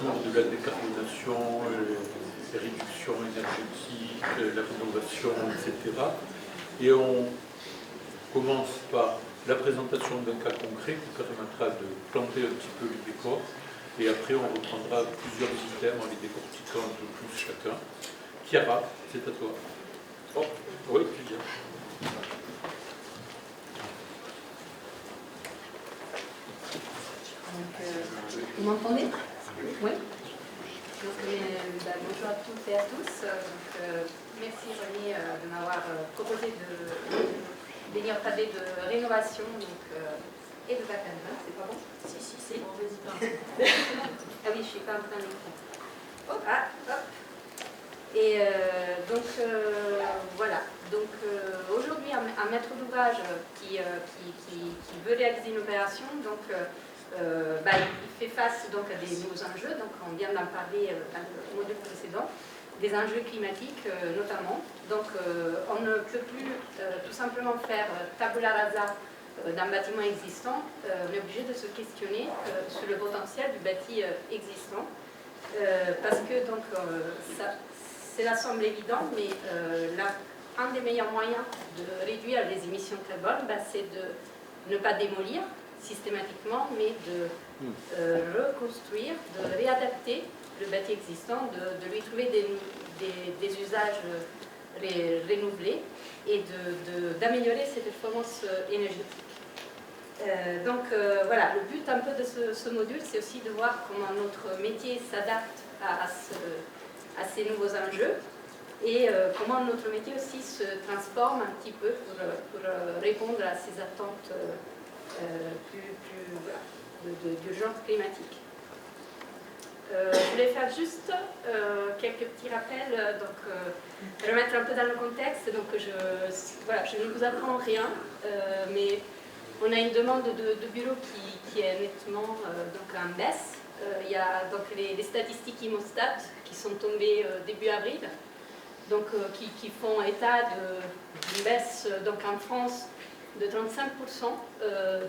autour de la décarbonation, les réductions énergétiques, la rénovation, etc. Et on commence par la présentation d'un cas concret qui permettra de planter un petit peu le décor. Et après, on reprendra plusieurs items en les décortiquant un peu plus chacun. Chiara, c'est à toi. Oh, oui, tu viens. Vous m'entendez? Oui. Donc, bonjour à toutes et à tous. Merci René de m'avoir proposé de venir parler de rénovation et de Bacalvin. C'est pas bon? Si, c'est bon, vas-y pas. Ah oui, je suis pas en train d'écran. Oh, ah, hop. Et voilà. Donc aujourd'hui, un maître d'ouvrage qui veut réaliser une opération, il fait face donc à des nouveaux enjeux. Donc on vient d'en parler dans le module précédent, des enjeux climatiques notamment. Donc on ne peut plus tout simplement faire tabula rasa d'un bâtiment existant. On est obligé de se questionner sur le potentiel du bâti existant, parce que donc cela semble évident, mais un des meilleurs moyens de réduire les émissions de carbone, c'est de ne pas démolir systématiquement, mais de reconstruire, de réadapter le bâti existant, de lui trouver des usages renouvelés et d'améliorer ses performances énergétiques. Voilà, le but un peu de ce module, c'est aussi de voir comment notre métier s'adapte à ces nouveaux enjeux et comment notre métier aussi se transforme un petit peu pour répondre à ces attentes d'urgence climatique. Je voulais faire juste quelques petits rappels, remettre un peu dans le contexte. Donc je ne vous apprends rien, mais on a une demande de bureau qui est nettement en baisse. Il y a donc les statistiques Imostat qui sont tombées début avril, donc qui font état d'une baisse en France de 35%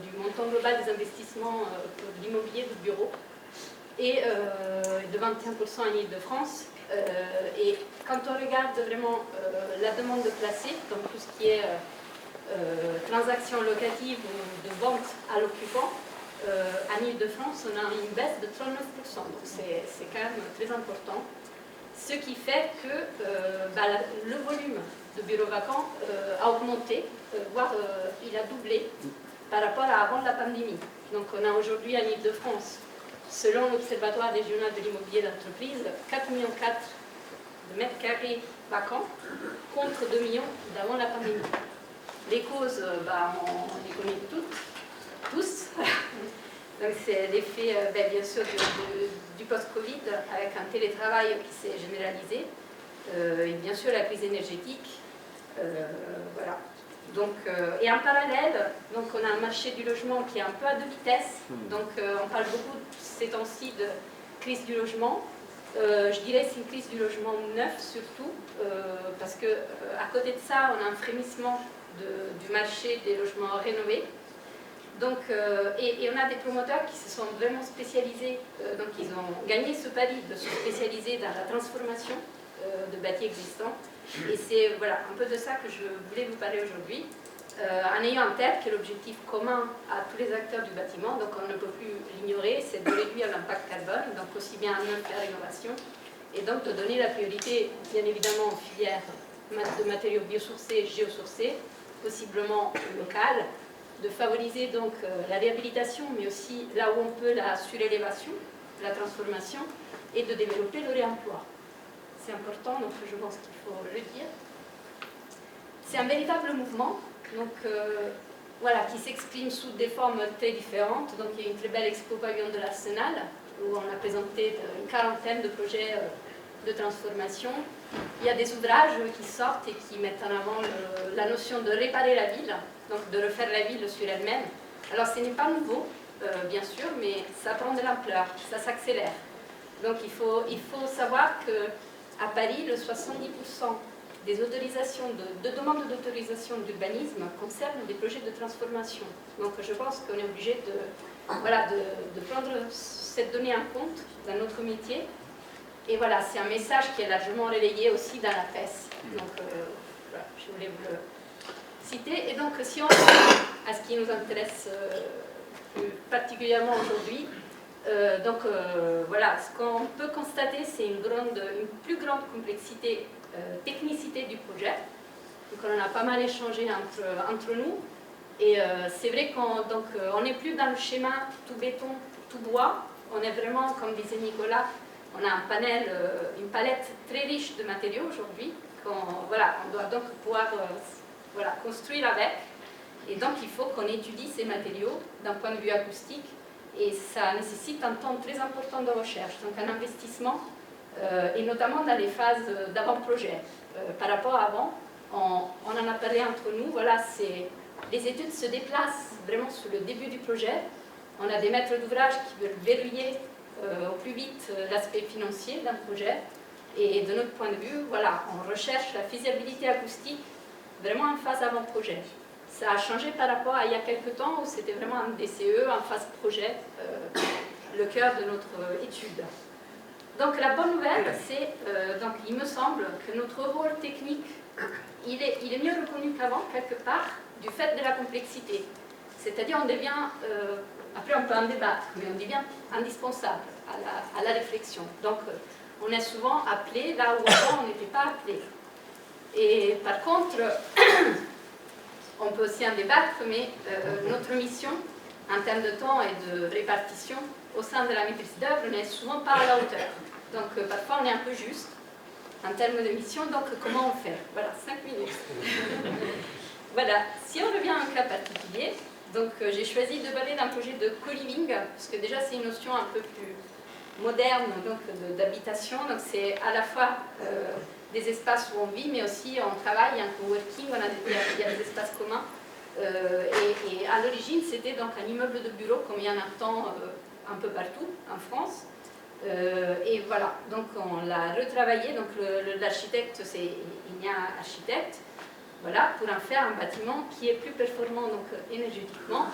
du montant global des investissements pour l'immobilier de bureau et de 21% en Île-de-France. Et quand on regarde vraiment la demande placée, donc tout ce qui est transactions locatives ou de vente à l'occupant, en Île-de-France, on a une baisse de 39%, donc c'est quand même très important. Ce qui fait que le volume de bureaux vacants a augmenté, voire il a doublé par rapport à avant la pandémie. Donc on a aujourd'hui en Île-de-France, selon l'Observatoire régional de l'immobilier d'entreprise, 4,4 millions de mètres carrés vacants contre 2 millions d'avant la pandémie. Les causes, on les connaît tous. C'est l'effet, bien sûr, du post-Covid, avec un télétravail qui s'est généralisé, et bien sûr la crise énergétique. Voilà. Donc, et en parallèle, donc on a un marché du logement qui est un peu à deux vitesses. Donc on parle beaucoup ces temps-ci de crise du logement. Je dirais que c'est une crise du logement neuf surtout, parce que à côté de ça, on a un frémissement du marché des logements rénovés. Donc, et on a des promoteurs qui se sont vraiment spécialisés, donc ils ont gagné ce pari de se spécialiser dans la transformation de bâtis existants. Et c'est voilà, un peu de ça que je voulais vous parler aujourd'hui, en ayant en tête que l'objectif commun à tous les acteurs du bâtiment, donc on ne peut plus l'ignorer, c'est de réduire l'impact carbone, donc aussi bien en neuf qu'à la rénovation, et donc de donner la priorité, bien évidemment, aux filières de matériaux biosourcés, géosourcés, possiblement locales, de favoriser donc la réhabilitation, mais aussi là où on peut la surélévation, la transformation, et de développer le réemploi. C'est important, donc je pense qu'il faut le dire. C'est un véritable mouvement, donc voilà, qui s'exprime sous des formes très différentes. Donc il y a une très belle expo pavillon de l'Arsenal, où on a présenté une quarantaine de projets de transformation. Il y a des ouvrages qui sortent et qui mettent en avant la notion de réparer la ville, donc de refaire la ville sur elle-même. Alors ce n'est pas nouveau, bien sûr, mais ça prend de l'ampleur, ça s'accélère. Donc il faut savoir qu'à Paris, le 70% des autorisations, de demandes d'autorisation d'urbanisme concernent des projets de transformation. Donc je pense qu'on est obligé de prendre cette donnée en compte dans notre métier. Et voilà, c'est un message qui est largement relayé aussi dans la presse. Donc voilà, je voulais vous le citer. Et donc si on revient à ce qui nous intéresse plus particulièrement aujourd'hui, voilà, ce qu'on peut constater, c'est une plus grande complexité, technicité du projet. Donc on en a pas mal échangé entre nous. Et c'est vrai qu'on n'est plus dans le schéma tout béton, tout bois. On est vraiment, comme disait Nicolas, on a un panel, une palette très riche de matériaux aujourd'hui qu'on doit donc pouvoir construire avec. Et donc il faut qu'on étudie ces matériaux d'un point de vue acoustique. Et ça nécessite un temps très important de recherche, donc un investissement, et notamment dans les phases d'avant-projet. Par rapport à avant, on en a parlé entre nous, voilà, les études se déplacent vraiment sur le début du projet. On a des maîtres d'ouvrage qui veulent verrouiller au plus vite l'aspect financier d'un projet. Et de notre point de vue, voilà, on recherche la faisabilité acoustique vraiment en phase avant-projet. Ça a changé par rapport à il y a quelques temps où c'était vraiment un DCE, en phase projet, le cœur de notre étude. Donc la bonne nouvelle, c'est, il me semble que notre rôle technique, il est mieux reconnu qu'avant, quelque part, du fait de la complexité. C'est-à-dire on devient, après on peut en débattre, mais on devient indispensable à la réflexion. Donc on est souvent appelé là où avant on n'était pas appelé. Et par contre, on peut aussi en débattre, mais notre mission, en termes de temps et de répartition, au sein de la maîtrise d'œuvre, n'est souvent pas à la hauteur. Donc parfois on est un peu juste en termes de mission, donc comment on fait? Voilà, 5 minutes. Voilà, si on revient à un cas particulier, donc j'ai choisi de parler d'un projet de co-living, parce que déjà c'est une notion un peu plus moderne d'habitation, donc c'est à la fois des espaces où on vit, mais aussi on travaille, un coworking, il y a des espaces communs. Et à l'origine, c'était donc un immeuble de bureau, comme il y en a tant un peu partout en France. Et voilà, donc on l'a retravaillé, donc l'architecte, c'est Igna Architecte, voilà, pour en faire un bâtiment qui est plus performant donc, énergétiquement,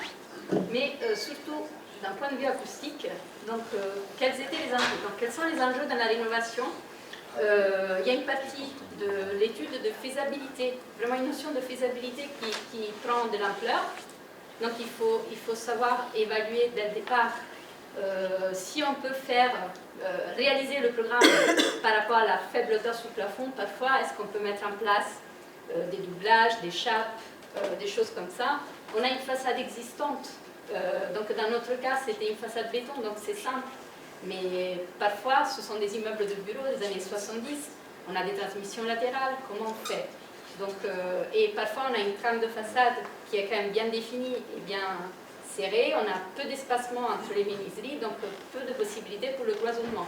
mais surtout d'un point de vue acoustique. Donc, quels étaient les enjeux? Donc, quels sont les enjeux dans la rénovation? Il y a une partie de l'étude de faisabilité, vraiment une notion de faisabilité qui prend de l'ampleur. Donc il faut savoir évaluer dès le départ si on peut réaliser le programme par rapport à la faible hauteur sous plafond. Parfois, est-ce qu'on peut mettre en place des doublages, des chapes, des choses comme ça. On a une façade existante. Donc dans notre cas, c'était une façade béton, donc c'est simple. Mais parfois, ce sont des immeubles de bureaux des années 70. On a des transmissions latérales, comment on fait? Donc, et parfois, on a une trame de façade qui est quand même bien définie et bien serrée. On a peu d'espacement entre les menuiseries, donc peu de possibilités pour le cloisonnement.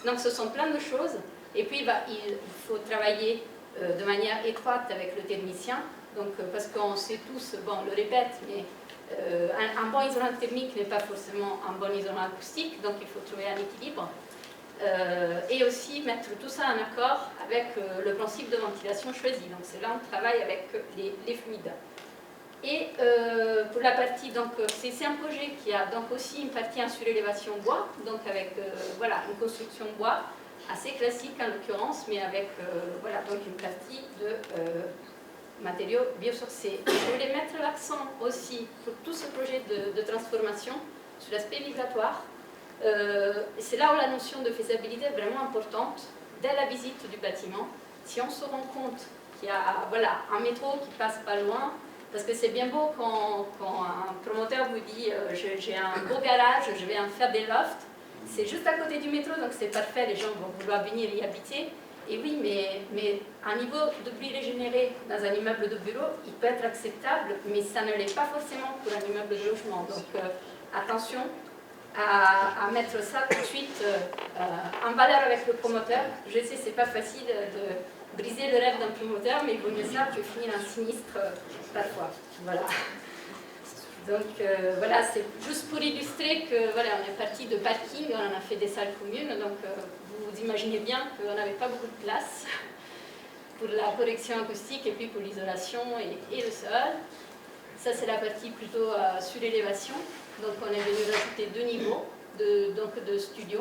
Donc, ce sont plein de choses. Et puis, il faut travailler de manière étroite avec le technicien. Donc, parce qu'on sait tous, bon, on le répète, mais un bon isolant thermique n'est pas forcément un bon isolant acoustique, donc il faut trouver un équilibre. Et aussi mettre tout ça en accord avec le principe de ventilation choisi. Donc c'est là on travaille avec les fluides. Et pour la partie, donc c'est un projet qui a donc aussi une partie en surélévation bois, donc avec voilà, une construction bois assez classique en l'occurrence, mais avec voilà, donc une partie de matériaux biosourcés. Je voulais mettre l'accent aussi pour tout ce projet de transformation sur l'aspect migratoire. C'est là où la notion de faisabilité est vraiment importante dès la visite du bâtiment. Si on se rend compte qu'il y a voilà, un métro qui passe pas loin, parce que c'est bien beau quand un promoteur vous dit j'ai un beau garage, je vais en faire des lofts, c'est juste à côté du métro, donc c'est parfait, les gens vont vouloir venir y habiter. Et oui, mais un niveau de bruit régénéré dans un immeuble de bureau, il peut être acceptable, mais ça ne l'est pas forcément pour un immeuble de logement. Donc attention à mettre ça tout de suite en valeur avec le promoteur. Je sais, c'est pas facile de briser le rêve d'un promoteur, mais il vaut mieux ça que finir un sinistre parfois. Voilà. Donc voilà, c'est juste pour illustrer que voilà, on est parti de parking, on a fait des salles communes, donc vous imaginez bien qu'on n'avait pas beaucoup de place. pour la correction acoustique et puis pour l'isolation et le sol. Ça, c'est la partie plutôt surélévation. Donc, on est venu rajouter 2 niveaux de studio.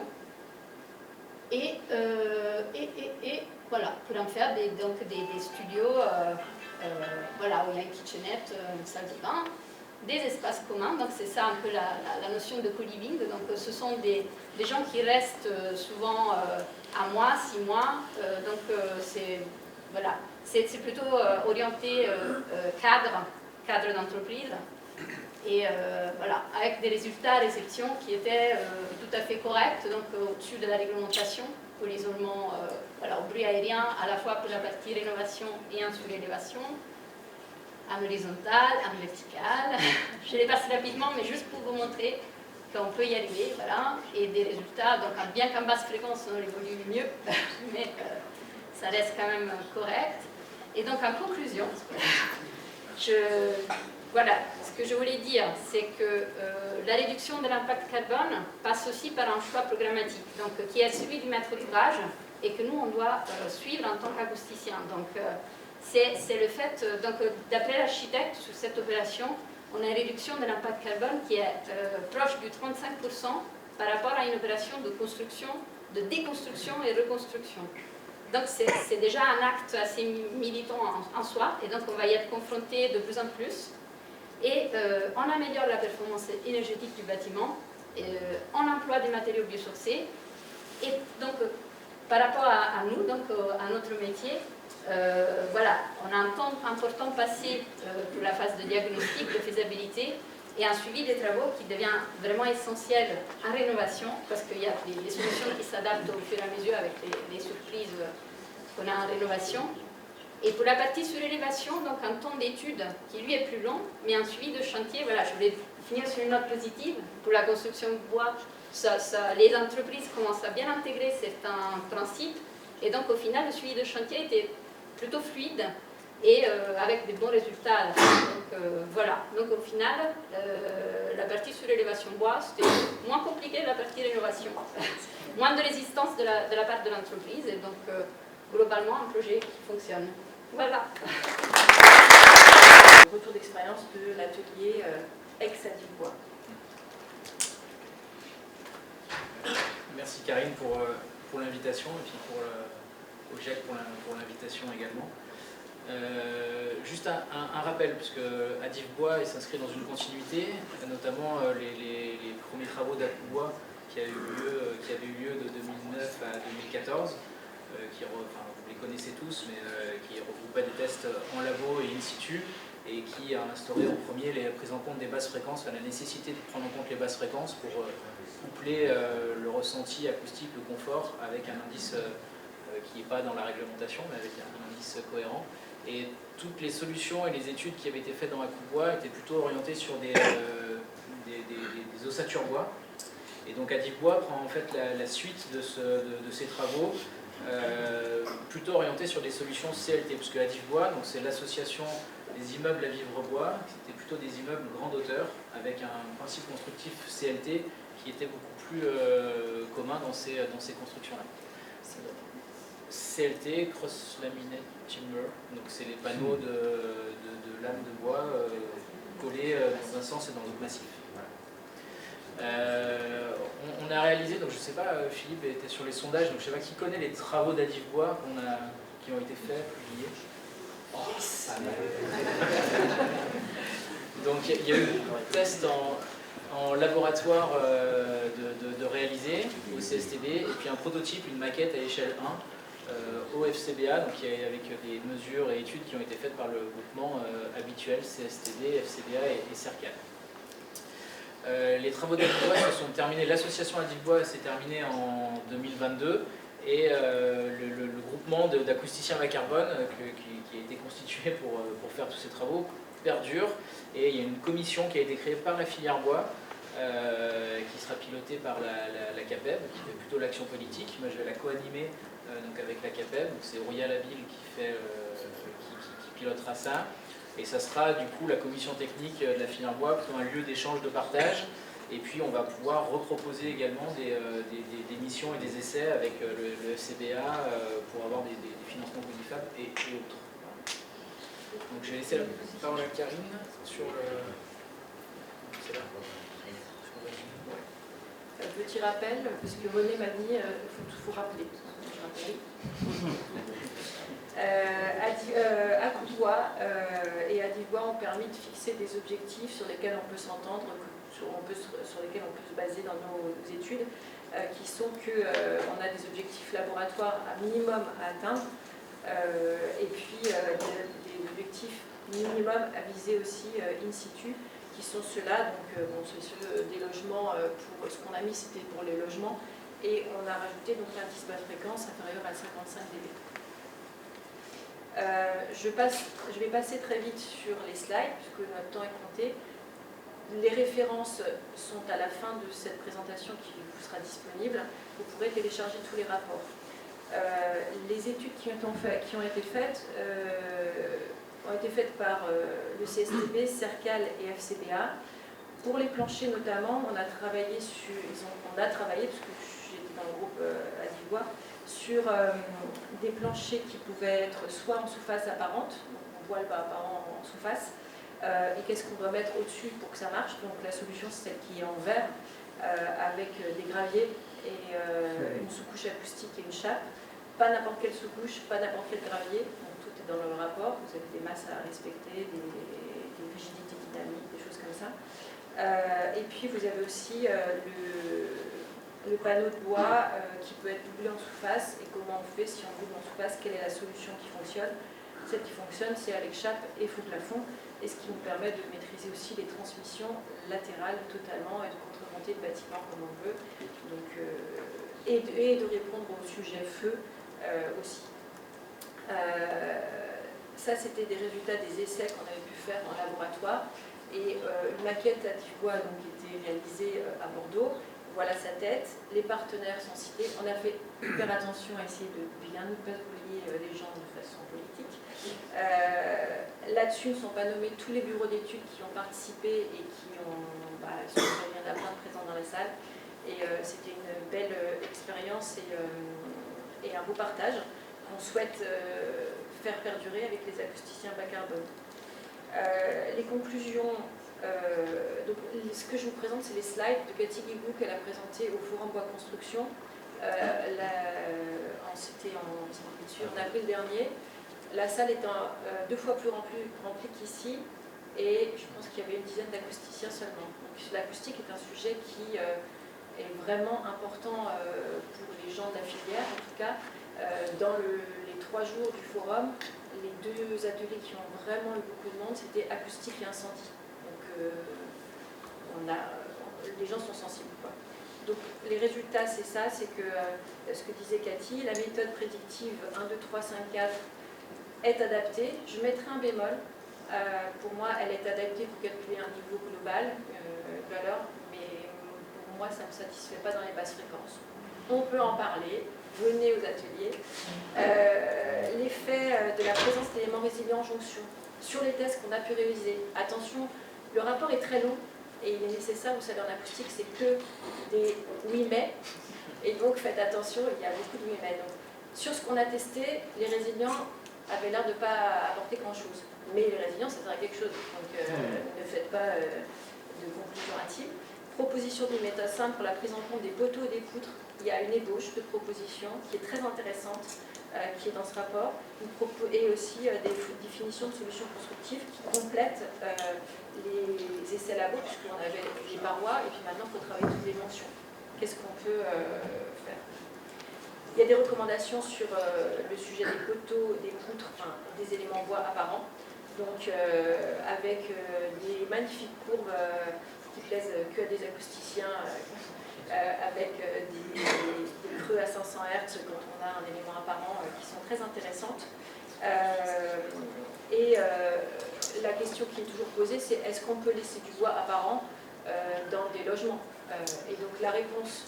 Et voilà, pour en faire des studios voilà, où il y a une kitchenette, une salle de bain, des espaces communs. Donc, c'est ça un peu la notion de co-living. Donc, ce sont des gens qui restent souvent un mois, 6 mois. Donc, voilà, c'est plutôt orienté cadre d'entreprise. Et voilà, avec des résultats à réception qui étaient tout à fait corrects, donc au-dessus de la réglementation pour l'isolement voilà, au bruit aérien, à la fois pour la partie rénovation et en surélévation, en horizontal, en vertical. Je les passe rapidement, mais juste pour vous montrer qu'on peut y arriver, voilà, et des résultats, donc bien qu'en basse fréquence on évolue mieux, mais ça reste quand même correct. Et donc en conclusion, voilà, ce que je voulais dire, c'est que la réduction de l'impact carbone passe aussi par un choix programmatique, donc, qui est celui du maître d'ouvrage et que nous, on doit suivre en tant qu'acousticien. Donc, c'est le fait, d'après l'architecte, sur cette opération, on a une réduction de l'impact carbone qui est proche du 35% par rapport à une opération de construction, de déconstruction et reconstruction. Donc, c'est déjà un acte assez militant en soi, et donc on va y être confronté de plus en plus. Et on améliore la performance énergétique du bâtiment, on emploie des matériaux biosourcés, et donc par rapport à nous, donc à notre métier, voilà, on a un temps important passé pour la phase de diagnostic, de faisabilité, et un suivi des travaux qui devient vraiment essentiel en rénovation, parce qu'il y a des solutions qui s'adaptent au fur et à mesure avec les surprises qu'on a en rénovation. Et pour la partie surélévation, donc un temps d'étude qui lui est plus long, mais un suivi de chantier, voilà, je voulais finir sur une note positive. Pour la construction de bois, les entreprises commencent à bien intégrer certains principes, et donc au final, le suivi de chantier était plutôt fluide, et avec des bons résultats à la fin. Donc voilà, donc au final, la partie surélévation bois, c'était moins compliqué que la partie rénovation. Moins de résistance de la part de l'entreprise, et donc globalement un projet qui fonctionne. Voilà. Retour d'expérience de l'atelier ex-Adif Bois. Merci Karine pour l'invitation et puis au GIEC pour l'invitation également. Juste un rappel, puisque Adif Bois s'inscrit dans une continuité, notamment les premiers travaux d'Adif Bois qui avaient eu lieu de 2009 à 2014, vous les connaissez tous, mais qui regroupaient des tests en labo et in situ, et qui a instauré en premier les prises en compte des basses fréquences, la nécessité de prendre en compte les basses fréquences pour coupler le ressenti acoustique, le confort, avec un indice qui n'est pas dans la réglementation, mais avec un indice cohérent. Et toutes les solutions et les études qui avaient été faites dans Adif Bois étaient plutôt orientées sur des ossatures bois. Et donc Adif Bois prend en fait la suite de ces travaux, plutôt orienté sur des solutions CLT, puisque Adif Bois, c'est l'association des immeubles à vivre bois, c'était plutôt des immeubles grande hauteur, avec un principe constructif CLT qui était beaucoup plus commun dans ces constructions-là. CLT, Cross Laminate Timber, donc c'est les panneaux de lames de bois collés dans un sens et dans l'autre massif. On a réalisé, donc je ne sais pas, Philippe était sur les sondages, donc je ne sais pas qui connaît les travaux d'Adif Bois qui ont été faits, publiés. Donc il y a eu un test en laboratoire de réaliser au CSTB, et puis un prototype, une maquette à échelle 1 au FCBA, donc avec des mesures et études qui ont été faites par le groupement habituel CSTB, FCBA et CERCAL. Les travaux d'Adif Bois se sont terminés, l'association Adif Bois s'est terminée en 2022, et le groupement d'acousticiens bas carbone qui a été constitué pour faire tous ces travaux perdure, et il y a une commission qui a été créée par la filière bois qui sera pilotée par la CAPEB, qui fait plutôt l'action politique. Moi je vais la co-animer avec la CAPEB, c'est Roya Labille qui pilotera ça. Et ça sera du coup la commission technique de la filière bois, plutôt un lieu d'échange, de partage, Et puis on va pouvoir reproposer également des missions et des essais avec le FCBA pour avoir des financements Codifab et autres. Donc je vais laisser la parole à Karine sur le... C'est là. Petit rappel, parce que René m'a dit, il faut rappeler. Accoudois et Adivois ont permis de fixer des objectifs sur lesquels on peut s'entendre, sur lesquels on peut se baser dans nos études, qui sont qu'on a des objectifs laboratoires à minimum à atteindre, et puis des objectifs minimum à viser aussi in situ, qui sont ceux-là, donc c'est ceux des logements, pour ce qu'on a mis c'était pour les logements, et on a rajouté donc l'indice basse fréquence inférieur à 55 dB. Je vais passer très vite sur les slides, puisque notre temps est compté. Les références sont à la fin de cette présentation qui vous sera disponible. Vous pourrez télécharger tous les rapports. Les études qui ont été faites par le CSTB, CERCAL et FCBA. Pour les planchers notamment, on a travaillé, parce que j'étais dans le groupe Adivois, sur des planchers qui pouvaient être soit en sous-face apparente, donc on voit le bas apparent en sous-face, et qu'est-ce qu'on doit mettre au-dessus pour que ça marche. Donc la solution c'est celle qui est en verre, avec des graviers et une sous-couche acoustique et une chape. Pas n'importe quelle sous-couche, pas n'importe quel gravier, donc tout est dans le rapport, vous avez des masses à respecter, des rigidités dynamiques, des choses comme ça. Et puis vous avez aussi le panneau de bois qui peut être doublé en sous-face, et comment on fait si on double en sous-face, quelle est la solution qui fonctionne. Celle qui fonctionne, c'est avec chape et faux plafond, et ce qui nous permet de maîtriser aussi les transmissions latérales totalement et de contremonter le bâtiment comme on veut, donc, et de répondre au sujet feu aussi. Ça, c'était des résultats des essais qu'on avait pu faire en laboratoire, et une maquette Adivois qui était réalisée à Bordeaux. Voilà sa tête, les partenaires sont cités. On a fait hyper attention à essayer de bien ne pas oublier les gens de façon politique. Là-dessus ne sont pas nommés tous les bureaux d'études qui ont participé et qui ont, il y en a plein de présents dans la salle. Et c'était une belle expérience et un beau partage qu'on souhaite faire perdurer avec les acousticiens bas carbone. Les conclusions. Donc, ce que je vous présente, c'est les slides de Cathy Guigou qu'elle a présenté au Forum Bois Construction. C'était en avril dernier. La salle étant 2 fois plus remplie qu'ici, et je pense qu'il y avait une dizaine d'acousticiens seulement. Donc l'acoustique est un sujet qui est vraiment important pour les gens de la filière. En tout cas, dans les 3 jours du forum, les 2 ateliers qui ont vraiment eu beaucoup de monde, c'était acoustique et incendie. Donc les gens sont sensibles, quoi. Donc les résultats, c'est ça, c'est que ce que disait Cathy, la méthode prédictive 1, 2, 3, 5, 4 est adaptée. Je mettrai un bémol. Pour moi, elle est adaptée pour calculer un niveau global, valeur, mais pour moi, ça ne me satisfait pas dans les basses fréquences. On peut en parler, venez aux ateliers. L'effet de la présence d'éléments résilients en jonction sur les tests qu'on a pu réaliser. Attention, le rapport est très long et il est nécessaire, vous savez, en acoustique, c'est que des oui mais, et donc faites attention, il y a beaucoup de oui mais. Donc, sur ce qu'on a testé, les résilients avaient l'air de ne pas apporter grand-chose. Mais les résilients, ça sert à quelque chose. Donc ne faites pas de conclusion hâtive. Proposition d'une méthode simple pour la prise en compte des poteaux et des poutres. Il y a une ébauche de propositions qui est très intéressante, qui est dans ce rapport, et aussi des définitions de solutions constructives qui complètent les essais labos, puisqu'on avait les parois, et puis maintenant il faut travailler toutes les mentions. Qu'est-ce qu'on peut faire? Il y a des recommandations sur le sujet des poteaux, des poutres, enfin, des éléments en bois apparents, donc avec des magnifiques courbes qui plaisent que à des acousticiens, avec des creux à 500 Hz quand on a un élément apparent qui sont très intéressantes. Et la question qui est toujours posée, c'est est-ce qu'on peut laisser du bois apparent dans des logements? Et donc la réponse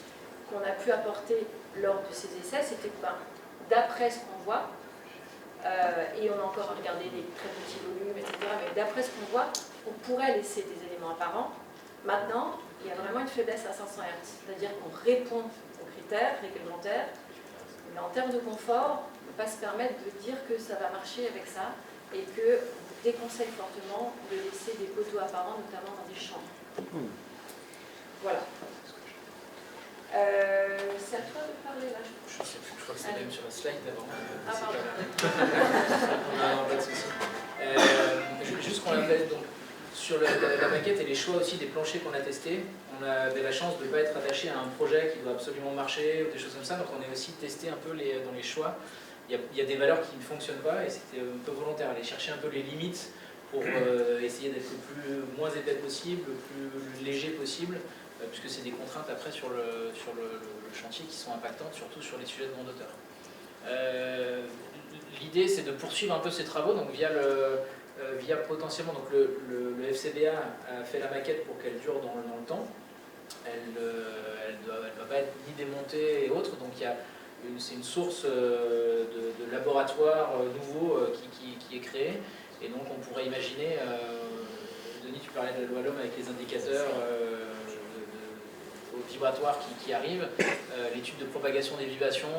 qu'on a pu apporter lors de ces essais, c'était que d'après ce qu'on voit, et on a encore regardé des très petits volumes, etc., mais d'après ce qu'on voit, on pourrait laisser des éléments apparents, Maintenant, il y a vraiment une faiblesse à 500 Hz, c'est-à-dire qu'on répond aux critères réglementaires, mais en termes de confort, on ne peut pas se permettre de dire que ça va marcher avec ça et que on déconseille fortement de laisser des poteaux apparents, notamment dans des chambres. Voilà. C'est à toi de parler là. Je sais plus, je crois que c'est même sur la slide d'avant. Ah, pardon. Non, pas de souci. Juste qu'on appelle donc sur la maquette et les choix aussi des planchers qu'on a testés, on avait la chance de ne pas être attaché à un projet qui doit absolument marcher ou des choses comme ça, donc on a aussi testé un peu dans les choix. Il y a des valeurs qui ne fonctionnent pas et c'était un peu volontaire, aller chercher un peu les limites pour essayer d'être le moins épais possible, le plus léger possible, puisque c'est des contraintes après sur le chantier qui sont impactantes, surtout sur les sujets de grande hauteur. L'idée c'est de poursuivre un peu ces travaux, donc via potentiellement donc le FCBA a fait la maquette pour qu'elle dure dans le temps. Elle ne va pas être ni démontée et autres, donc c'est une source de laboratoire nouveau qui est créée, et donc on pourrait imaginer, Denis tu parlais de la loi L'Homme avec les indicateurs vibratoires qui arrivent, l'étude de propagation des vibrations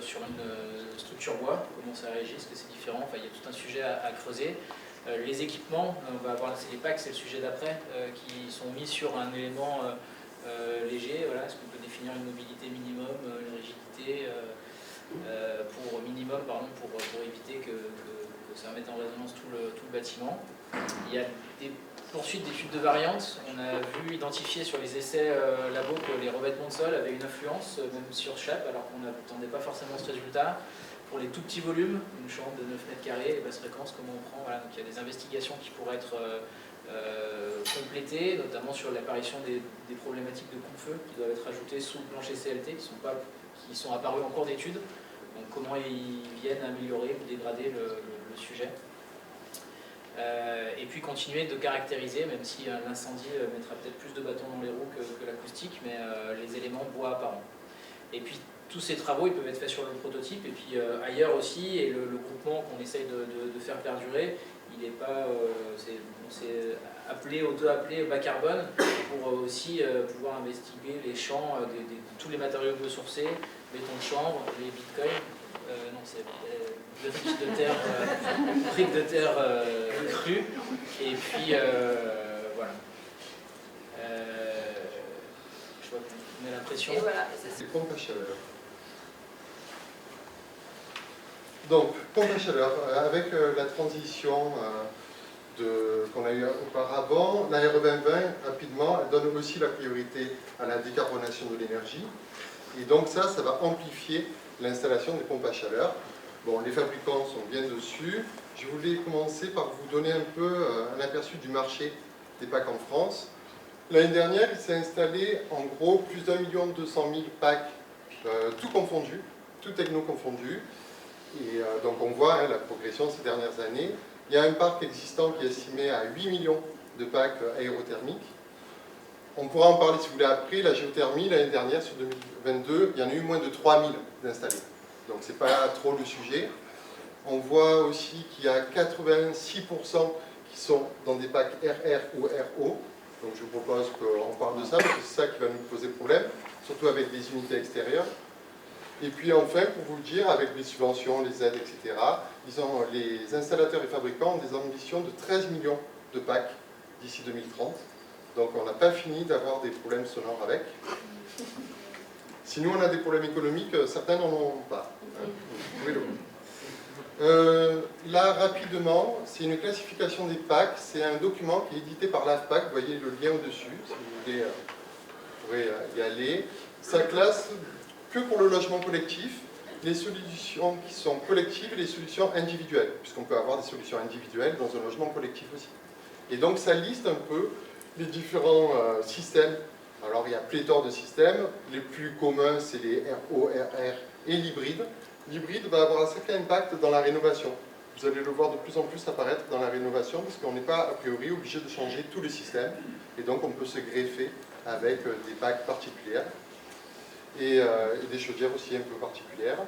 sur une structure bois, comment ça réagit, est-ce que c'est différent, enfin il y a tout un sujet à creuser. Les équipements, on va avoir les packs, c'est le sujet d'après, qui sont mis sur un élément léger. Voilà, est-ce qu'on peut définir une mobilité minimum, une rigidité pour minimum, pardon, pour éviter que ça mette en résonance tout le bâtiment. Il y a des poursuites d'études de variantes. On a vu identifier sur les essais labo que les revêtements de sol avaient une influence, même sur Chap, alors qu'on n'attendait pas forcément ce résultat. Pour les tout petits volumes, une chambre de 9 mètres carrés, les basses fréquences, comment on prend, voilà. Donc il y a des investigations qui pourraient être complétées, notamment sur l'apparition des problématiques de coupe-feu qui doivent être ajoutées sous le plancher CLT, qui sont apparues en cours d'étude. Donc comment ils viennent améliorer ou dégrader le sujet. Et puis continuer de caractériser, même si l'incendie mettra peut-être plus de bâtons dans les roues que l'acoustique, mais les éléments bois apparents. Et puis tous ces travaux ils peuvent être faits sur le prototype et puis ailleurs aussi, et le groupement qu'on essaye de faire perdurer, il n'est pas, c'est auto-appelé bas carbone pour aussi pouvoir investiguer les champs de tous les matériaux biosourcés, béton de chanvre, les bitcoins, non c'est briques de terre crues, et puis voilà. Je vois qu'on a l'impression. Et voilà. C'est pompe à chaleur. Donc, pompe à chaleur, avec la transition qu'on a eu auparavant, la RE 2020, rapidement, elle donne aussi la priorité à la décarbonation de l'énergie. Et donc ça va amplifier l'installation des pompes à chaleur. Bon, les fabricants sont bien dessus. Je voulais commencer par vous donner un peu un aperçu du marché des packs en France. L'année dernière, il s'est installé en gros plus d'1 200 000 packs, tout confondu, tout techno confondu. Et donc on voit la progression ces dernières années. Il y a un parc existant qui est estimé à 8 millions de packs aérothermiques. On pourra en parler si vous voulez après. La géothermie, l'année dernière, sur 2022, il y en a eu moins de 3000 d'installés. Donc c'est pas trop le sujet. On voit aussi qu'il y a 86% qui sont dans des packs RR ou RO. Donc je vous propose qu'on parle de ça, parce que c'est ça qui va nous poser problème, surtout avec des unités extérieures. Et puis enfin, pour vous le dire, avec les subventions, les aides, etc., les installateurs et fabricants ont des ambitions de 13 millions de packs d'ici 2030. Donc on n'a pas fini d'avoir des problèmes sonores avec. Si nous on a des problèmes économiques, certains n'en ont pas. Hein, vous pouvez le voir. Là, rapidement, c'est une classification des packs. C'est un document qui est édité par l'AFPAC. Vous voyez le lien au-dessus. Si vous voulez, vous pourrez y aller. Ça classe que pour le logement collectif les solutions qui sont collectives et les solutions individuelles, puisqu'on peut avoir des solutions individuelles dans un logement collectif aussi. Et donc ça liste un peu les différents systèmes. Alors il y a pléthore de systèmes. Les plus communs, c'est les RO, RR et l'hybride. L'hybride va avoir un sacré impact dans la rénovation. Vous allez le voir de plus en plus apparaître dans la rénovation, parce qu'on n'est pas a priori obligé de changer tous les systèmes. Et donc on peut se greffer avec des packs particulières. Et des chaudières aussi un peu particulières.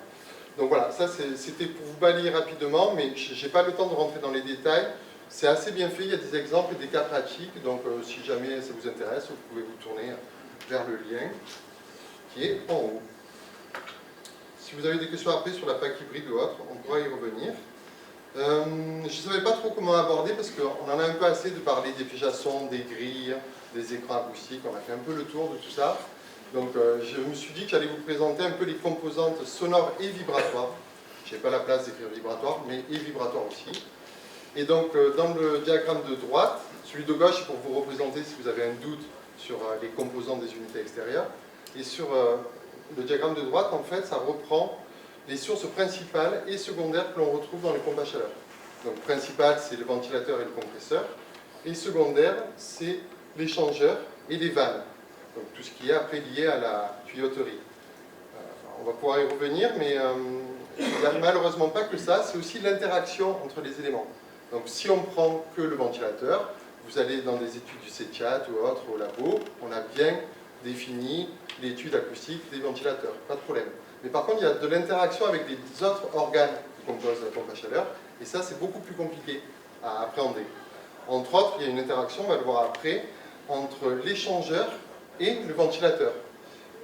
Donc voilà, ça c'était pour vous balayer rapidement, mais je n'ai pas le temps de rentrer dans les détails. C'est assez bien fait, il y a des exemples et des cas pratiques, donc si jamais ça vous intéresse, vous pouvez vous tourner vers le lien qui est en haut. Si vous avez des questions après sur la PAC hybride ou autre, on pourra y revenir. Je ne savais pas trop comment aborder parce qu'on en a un peu assez de parler des fiches à son, des grilles, des écrans acoustiques, on a fait un peu le tour de tout ça. Donc je me suis dit que j'allais vous présenter un peu les composantes sonores et vibratoires. Je n'ai pas la place d'écrire vibratoire, mais et vibratoire aussi. Et donc dans le diagramme de droite, celui de gauche pour vous représenter si vous avez un doute sur les composants des unités extérieures. Et sur le diagramme de droite, en fait, ça reprend les sources principales et secondaires que l'on retrouve dans les pompes à chaleur. Donc principal, c'est le ventilateur et le compresseur. Et secondaire, c'est l'échangeur et les vannes. Donc tout ce qui est après lié à la tuyauterie. On va pouvoir y revenir, mais il n'y a malheureusement pas que ça, c'est aussi l'interaction entre les éléments. Donc si on prend que le ventilateur, vous allez dans des études du CETIAT ou autres au labo, on a bien défini l'étude acoustique des ventilateurs, pas de problème. Mais par contre, il y a de l'interaction avec les autres organes qui composent la pompe à chaleur, et ça, c'est beaucoup plus compliqué à appréhender. Entre autres, il y a une interaction, on va le voir après, entre l'échangeur et le ventilateur.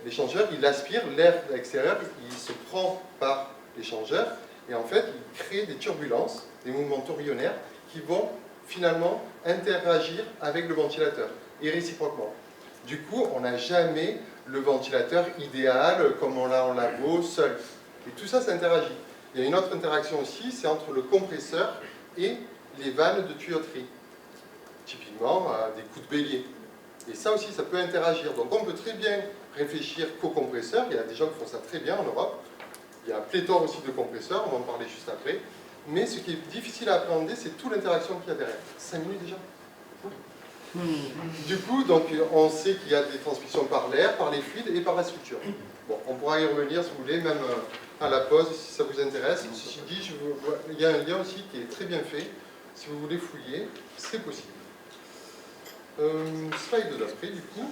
L'échangeur, il aspire l'air extérieur, il se prend par l'échangeur, et en fait, il crée des turbulences, des mouvements tourbillonnaires, qui vont finalement interagir avec le ventilateur, et réciproquement. Du coup, on n'a jamais le ventilateur idéal, comme on l'a en labo, seul. Et tout ça, ça interagit. Il y a une autre interaction aussi, c'est entre le compresseur et les vannes de tuyauterie. Typiquement, des coups de bélier. Et ça aussi, ça peut interagir. Donc on peut très bien réfléchir qu'au compresseur. Il y a des gens qui font ça très bien en Europe. Il y a pléthore aussi de compresseurs, on va en parler juste après. Mais ce qui est difficile à appréhender, c'est toute l'interaction qu'il y a derrière. 5 minutes déjà. Du coup, donc, on sait qu'il y a des transmissions par l'air, par les fluides et par la structure. Bon, on pourra y revenir si vous voulez, même à la pause, si ça vous intéresse. Ceci dit, il y a un lien aussi qui est très bien fait. Si vous voulez fouiller, c'est possible. Slide d'après, du coup.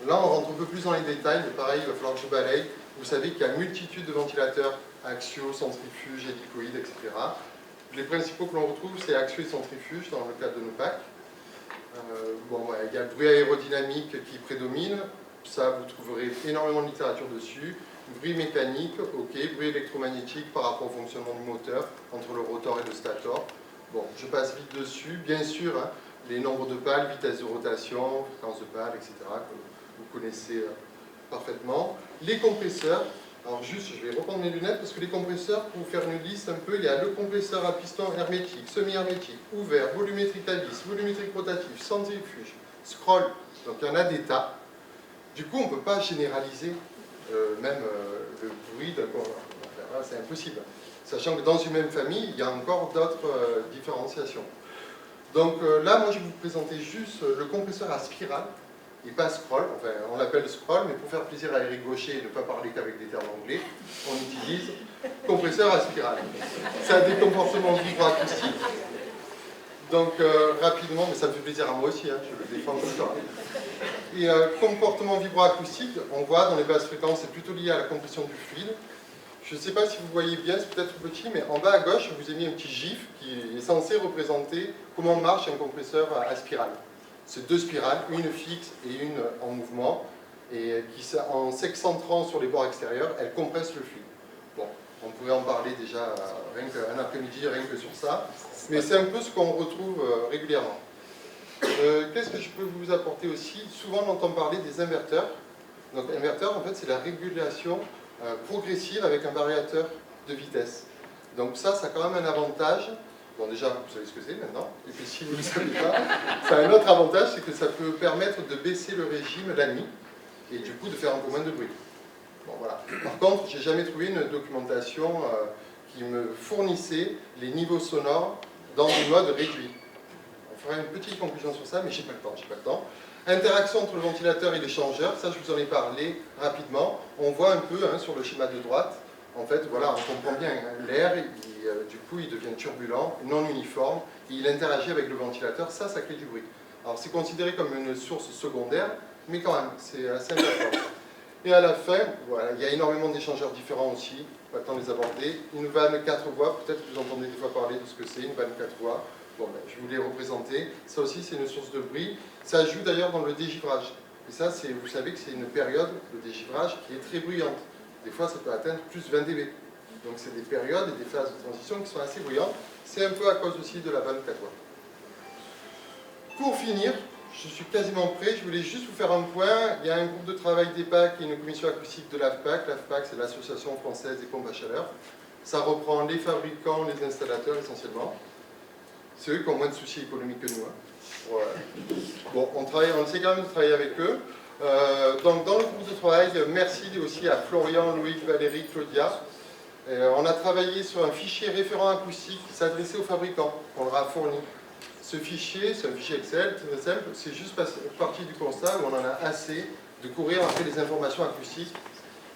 Là, on rentre un peu plus dans les détails, mais pareil, il va falloir que je balaye. Vous savez qu'il y a une multitude de ventilateurs axiaux, centrifuges, hélicoïdes, etc. Les principaux que l'on retrouve, c'est axiaux et centrifuges dans le cadre de nos packs. Bon, ouais, il y a le bruit aérodynamique qui prédomine, ça vous trouverez énormément de littérature dessus. Bruit mécanique, ok, bruit électromagnétique par rapport au fonctionnement du moteur entre le rotor et le stator. Bon, je passe vite dessus, bien sûr, hein, les nombres de pales, vitesse de rotation, fréquence de pales, etc., que vous connaissez parfaitement. Les compresseurs, alors juste, je vais reprendre mes lunettes parce que les compresseurs, pour vous faire une liste un peu, il y a le compresseur à piston hermétique, semi-hermétique, ouvert, volumétrique à vis, volumétrique rotatif, centrifuge, scroll, donc il y en a des tas. Du coup, on ne peut pas généraliser même le bruit d'un compresseur, c'est impossible. Sachant que dans une même famille, il y a encore d'autres différenciations. Donc là, moi je vais vous présenter juste le compresseur à spirale, et pas scroll, enfin on l'appelle scroll, mais pour faire plaisir à Eric Gaucher et ne pas parler qu'avec des termes anglais, on utilise compresseur à spirale. Ça a des comportements vibroacoustiques. Donc rapidement, mais ça me fait plaisir à moi aussi, hein, je le défends tout le temps. Et comportement vibroacoustique, on voit dans les basses fréquences, c'est plutôt lié à la compression du fluide. Je ne sais pas si vous voyez bien, c'est peut-être petit, mais en bas à gauche, je vous ai mis un petit gif qui est censé représenter comment marche un compresseur à spirale. C'est deux spirales, une fixe et une en mouvement, et qui, en s'excentrant sur les bords extérieurs, elles compressent le fluide. Bon, on pourrait en parler déjà rien qu'un après-midi, rien que sur ça, mais c'est un peu ce qu'on retrouve régulièrement. Qu'est-ce que je peux vous apporter aussi? Souvent on entend parler des inverteurs. Donc inverteur, en fait, c'est la régulation progressive avec un variateur de vitesse. Donc ça a quand même un avantage. Bon, déjà, vous savez ce que c'est maintenant. Et puis si vous ne le savez pas, ça a un autre avantage, c'est que ça peut permettre de baisser le régime la nuit et du coup de faire un peu moins de bruit. Bon, voilà. Par contre, j'ai jamais trouvé une documentation qui me fournissait les niveaux sonores dans des modes réduits. On fera une petite conclusion sur ça, mais j'ai pas le temps. Interaction entre le ventilateur et l'échangeur, ça je vous en ai parlé rapidement. On voit un peu hein, sur le schéma de droite, en fait, voilà, on comprend bien, hein, l'air, du coup, il devient turbulent, non uniforme, et il interagit avec le ventilateur, ça crée du bruit. Alors c'est considéré comme une source secondaire, mais quand même, c'est assez important. Et à la fin, voilà, il y a énormément d'échangeurs différents aussi, pas le temps de les aborder. Une vanne 4 voies, peut-être que vous entendez des fois parler de ce que c'est, une vanne 4 voies. Bon, ben, je vous l'ai représenté. Ça aussi, c'est une source de bruit. Ça joue d'ailleurs dans le dégivrage. Et ça, vous savez que c'est une période, le dégivrage, qui est très bruyante. Des fois, ça peut atteindre plus 20 dB. Donc, c'est des périodes et des phases de transition qui sont assez bruyantes. C'est un peu à cause aussi de la bande 4 watts. Pour finir, je suis quasiment prêt. Je voulais juste vous faire un point. Il y a un groupe de travail d'EPAC et une commission acoustique de l'AFPAC. L'AFPAC, c'est l'Association française des pompes à chaleur. Ça reprend les fabricants, les installateurs essentiellement. C'est eux qui ont moins de soucis économiques que nous. Hein. Ouais. Bon, on essaie quand même de travailler avec eux. Donc, dans le groupe de travail, merci aussi à Florian, Loïc, Valérie, Claudia. On a travaillé sur un fichier référent acoustique qui s'adressait aux fabricants. On leur a fourni. Ce fichier, c'est un fichier Excel, très simple. C'est juste partie du constat où on en a assez de courir après les informations acoustiques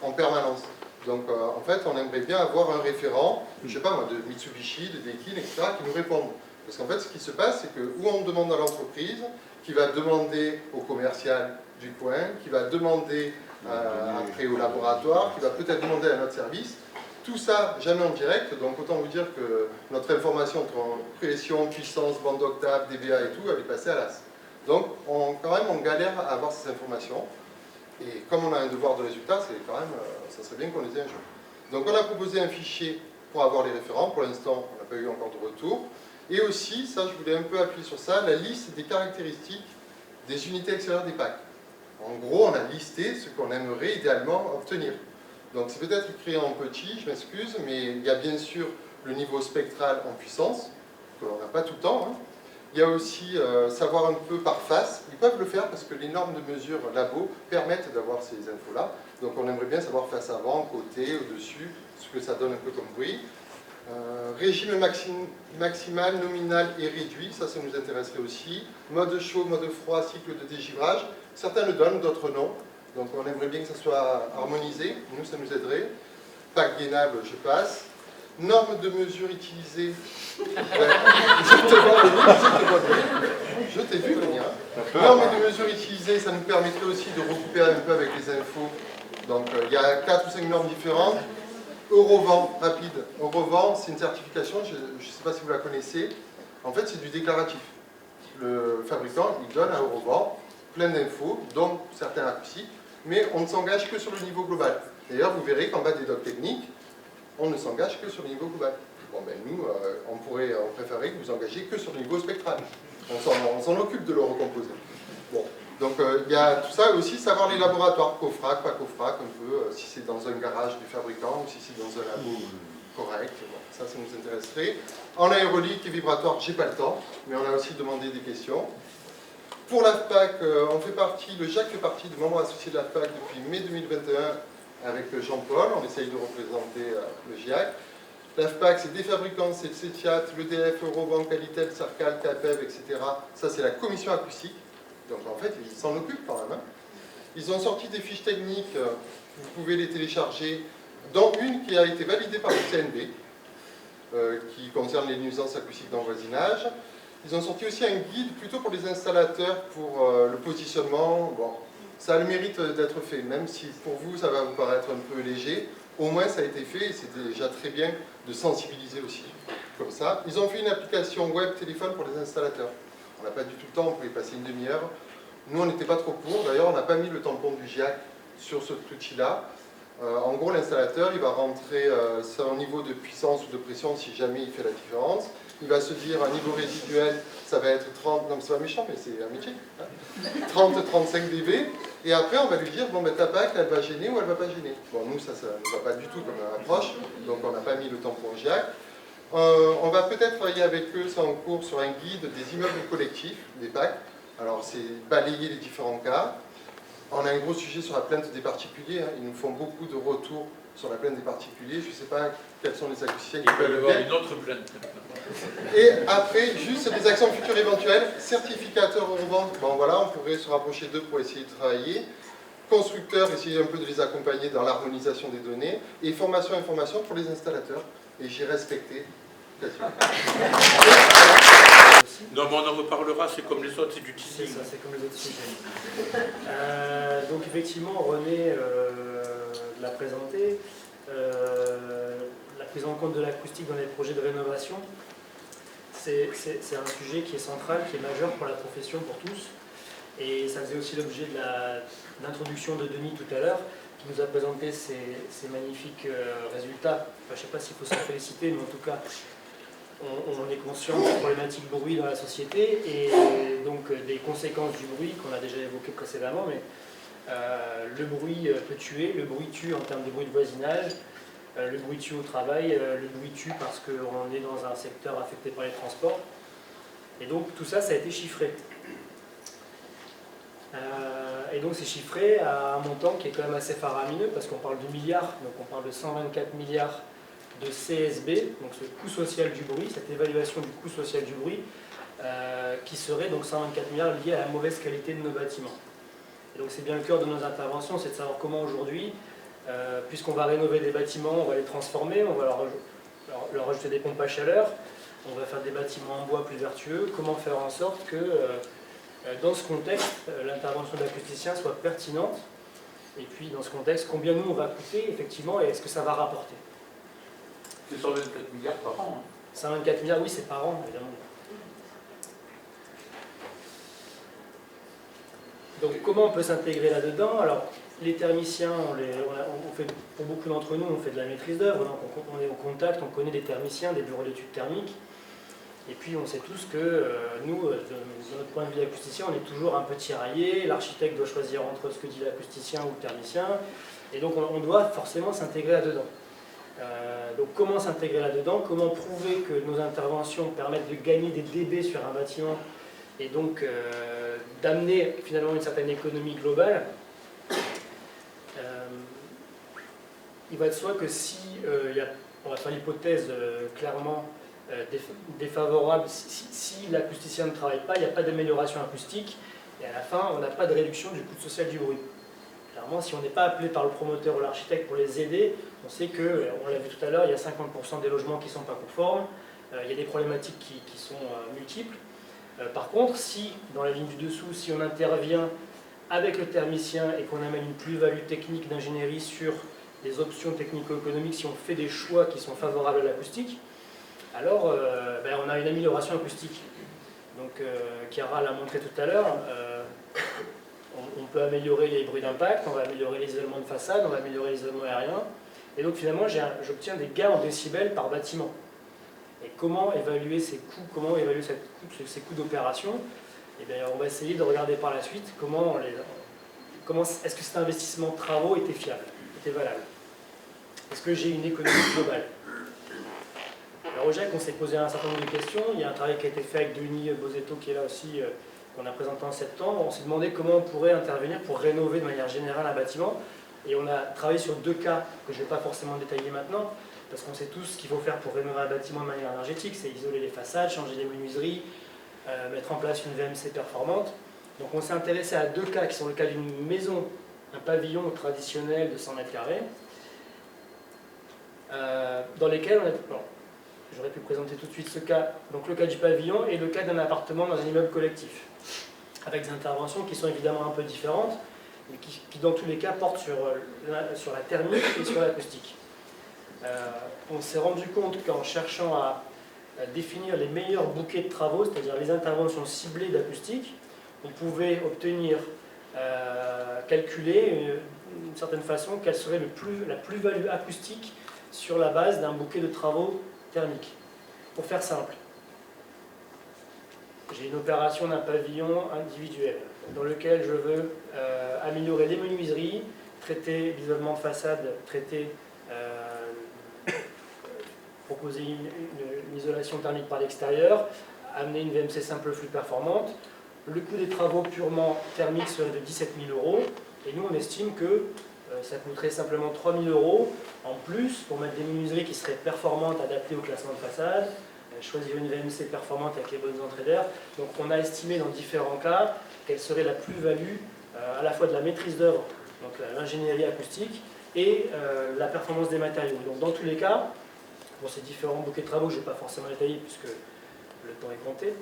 en permanence. Donc, en fait, on aimerait bien avoir un référent, je ne sais pas moi, de Mitsubishi, de Daikin, etc., qui nous répondent. Parce qu'en fait, ce qui se passe, c'est que où on demande à l'entreprise, qui va demander au commercial du coin, qui va demander après au laboratoire, qui va peut-être demander à notre service, tout ça jamais en direct. Donc, autant vous dire que notre information entre pression, puissance, bande d'octave, dBA et tout, elle est passée à l'as. Donc, quand même, on galère à avoir ces informations. Et comme on a un devoir de résultat, c'est quand même, ça serait bien qu'on les ait un jour. Donc on a proposé un fichier pour avoir les référents. Pour l'instant, on n'a pas eu encore de retour. Et aussi, ça je voulais un peu appuyer sur ça, la liste des caractéristiques des unités extérieures des packs. En gros, on a listé ce qu'on aimerait idéalement obtenir. Donc c'est peut-être écrit en petit, je m'excuse, mais il y a bien sûr le niveau spectral en puissance, que l'on n'a pas tout le temps. Hein. Il y a aussi savoir un peu par face. Ils peuvent le faire parce que les normes de mesure labo permettent d'avoir ces infos-là. Donc on aimerait bien savoir face avant, côté, au-dessus, ce que ça donne un peu comme bruit. Régime maximal, nominal et réduit, ça nous intéresserait aussi. Mode chaud, mode froid, cycle de dégivrage. Certains le donnent, d'autres non. Donc on aimerait bien que ça soit harmonisé. Nous, ça nous aiderait. Pack gainable, je passe. Normes de mesure utilisées. Je te vois, je t'ai vu venir. Normes de mesure utilisées, ça nous permettrait aussi de recouper un peu avec les infos. Donc il y a 4 ou 5 normes différentes. Eurovent, rapide. Eurovent, c'est une certification, je ne sais pas si vous la connaissez. En fait, c'est du déclaratif. Le fabricant, il donne à Eurovent plein d'infos, dont certains acoustiques, mais on ne s'engage que sur le niveau global. D'ailleurs, vous verrez qu'en bas des docs techniques, on ne s'engage que sur le niveau global. Bon, ben nous, on préférerait que vous engagiez que sur le niveau spectral. On s'en occupe de le recomposer. Bon, donc il y a tout ça aussi, savoir les laboratoires, COFRAC, pas COFRAC, un peu, si c'est dans un garage du fabricant ou si c'est dans un labo correct. Bon, ça nous intéresserait. En aérolique et vibratoire, j'ai pas le temps, mais on a aussi demandé des questions. Pour l'AFPAC, le Jacques fait partie du membre associé de l'AFPAC depuis mai 2021 avec Jean-Paul, on essaye de représenter le GIAC. L'AFPAC, c'est des fabricants, c'est le CETIAT, l'EDF, Eurobank, Alitel, Sarcal, CAPEV, etc. Ça, c'est la commission acoustique. Donc, en fait, ils s'en occupent quand même. Hein. Ils ont sorti des fiches techniques, vous pouvez les télécharger, dont une qui a été validée par le CNB, qui concerne les nuisances acoustiques d'envoisinage. Ils ont sorti aussi un guide plutôt pour les installateurs, pour le positionnement. Bon, ça a le mérite d'être fait, même si pour vous ça va vous paraître un peu léger, au moins ça a été fait et c'est déjà très bien de sensibiliser aussi, comme ça. Ils ont fait une application web téléphone pour les installateurs. On n'a pas du tout le temps, on pouvait y passer une demi-heure. Nous on n'était pas trop pour, d'ailleurs on n'a pas mis le tampon du GIAC sur ce outil-là. En gros l'installateur il va rentrer son niveau de puissance ou de pression si jamais il fait la différence. Il va se dire un niveau résiduel, ça va être 30, non c'est pas méchant mais c'est un métier, hein, 30-35 dB, et après on va lui dire, bon ben ta PAC elle va gêner ou elle va pas gêner. Bon nous ça ne va pas du tout comme approche, donc on n'a pas mis le tampon GIAC. On va peut-être travailler avec eux, c'est en cours, sur un guide des immeubles collectifs, des PAC. Alors c'est balayer les différents cas. On a un gros sujet sur la plainte des particuliers, hein. Ils nous font beaucoup de retours sur la plainte des particuliers, je ne sais pas quels sont les acoustiques qui peuvent y avoir une autre plainte. Et après, juste des actions futures éventuelles, certificateur Eurobank, bon voilà, on pourrait se rapprocher d'eux pour essayer de travailler. Constructeurs, essayer un peu de les accompagner dans l'harmonisation des données. Et formation, information pour les installateurs. Et j'ai respecté. Non, mais on en reparlera, c'est comme les autres, c'est du teasing. C'est ça, c'est comme les autres sujets. Donc effectivement, René l'a présenté. La prise en compte de l'acoustique dans les projets de rénovation, c'est un sujet qui est central, qui est majeur pour la profession, pour tous. Et ça faisait aussi l'objet de l'introduction de Denis tout à l'heure, qui nous a présenté ces magnifiques résultats. Enfin, je ne sais pas s'il faut s'en féliciter, mais en tout cas, on est conscient des problématiques bruit dans la société et donc des conséquences du bruit qu'on a déjà évoquées précédemment. Mais le bruit peut tuer, le bruit tue en termes de bruit de voisinage, le bruit tue au travail, le bruit tue parce qu'on est dans un secteur affecté par les transports. Et donc tout ça, ça a été chiffré. Et donc c'est chiffré à un montant qui est quand même assez faramineux parce qu'on parle de milliards, donc on parle de 124 milliards de CSB, donc ce coût social du bruit, cette évaluation du coût social du bruit, qui serait donc 124 milliards liés à la mauvaise qualité de nos bâtiments. Et donc c'est bien le cœur de nos interventions, c'est de savoir comment aujourd'hui, puisqu'on va rénover des bâtiments, on va les transformer, on va leur ajouter des pompes à chaleur, on va faire des bâtiments en bois plus vertueux, comment faire en sorte que dans ce contexte, l'intervention de l'acousticien soit pertinente, et puis dans ce contexte, combien nous on va coûter effectivement et est-ce que ça va rapporter. C'est 124 milliards par an. Hein. 124 milliards, oui, c'est par an, évidemment. Donc comment on peut s'intégrer là-dedans? Alors, les thermiciens, on fait, pour beaucoup d'entre nous, on fait de la maîtrise d'œuvre, donc on est au contact, on connaît des thermiciens, des bureaux d'études thermiques. Et puis on sait tous que nous, de notre point de vue d'acousticien, on est toujours un peu tiraillé, l'architecte doit choisir entre ce que dit l'acousticien ou le thermicien, et donc on doit forcément s'intégrer là-dedans. Donc comment s'intégrer là-dedans? Comment prouver que nos interventions permettent de gagner des dB sur un bâtiment et donc d'amener finalement une certaine économie globale? Il va de soi que si, on va faire l'hypothèse clairement défavorable, si l'acousticien ne travaille pas, il n'y a pas d'amélioration acoustique, et à la fin, on n'a pas de réduction du coût social du bruit. Clairement, si on n'est pas appelé par le promoteur ou l'architecte pour les aider, on sait que, on l'a vu tout à l'heure, il y a 50% des logements qui ne sont pas conformes, il y a des problématiques qui sont multiples. Par contre, si, dans la ligne du dessous, si on intervient avec le thermicien et qu'on amène une plus-value technique d'ingénierie sur les options technico-économiques, si on fait des choix qui sont favorables à l'acoustique, alors on a une amélioration acoustique. Donc, Chiara l'a montré tout à l'heure, on peut améliorer les bruits d'impact, on va améliorer l'isolement de façade, on va améliorer l'isolement aérien. Et donc finalement, j'obtiens des gains en décibels par bâtiment. Et comment évaluer ces coûts, comment évaluer ces coûts d'opération? Eh bien, on va essayer de regarder par la suite comment est-ce que cet investissement de travaux était fiable, était valable. Est-ce que j'ai une économie globale? Alors au GIEC, on s'est posé un certain nombre de questions. Il y a un travail qui a été fait avec Denis Bozetto qui est là aussi, qu'on a présenté en septembre. On s'est demandé comment on pourrait intervenir pour rénover de manière générale un bâtiment. Et on a travaillé sur deux cas que je ne vais pas forcément détailler maintenant, parce qu'on sait tous ce qu'il faut faire pour rénover un bâtiment de manière énergétique, c'est isoler les façades, changer les menuiseries, mettre en place une VMC performante. Donc on s'est intéressé à deux cas qui sont le cas d'une maison, un pavillon traditionnel de 100 mètres carrés, dans lesquels j'aurais pu présenter tout de suite ce cas, donc le cas du pavillon et le cas d'un appartement dans un immeuble collectif, avec des interventions qui sont évidemment un peu différentes, mais qui dans tous les cas portent sur la thermique et sur l'acoustique. On s'est rendu compte qu'en cherchant à définir les meilleurs bouquets de travaux, c'est-à-dire les interventions ciblées d'acoustique, on pouvait obtenir, calculer d'une certaine façon quelle serait la plus-value acoustique sur la base d'un bouquet de travaux thermiques. Pour faire simple, j'ai une opération d'un pavillon individuel dans lequel je veux améliorer les menuiseries, traiter l'isolement de façade, proposer une isolation thermique par l'extérieur, amener une VMC simple flux performante. Le coût des travaux purement thermiques serait de 17 000 €, et nous on estime que ça coûterait simplement 3 000 € en plus pour mettre des menuiseries qui seraient performantes, adaptées au classement de façade, choisir une VMC performante avec les bonnes entrées d'air. Donc on a estimé dans différents cas quelle serait la plus-value à la fois de la maîtrise d'œuvre, donc l'ingénierie acoustique, et la performance des matériaux. Donc dans tous les cas, pour ces différents bouquets de travaux, je ne vais pas forcément détailler puisque le temps est compté,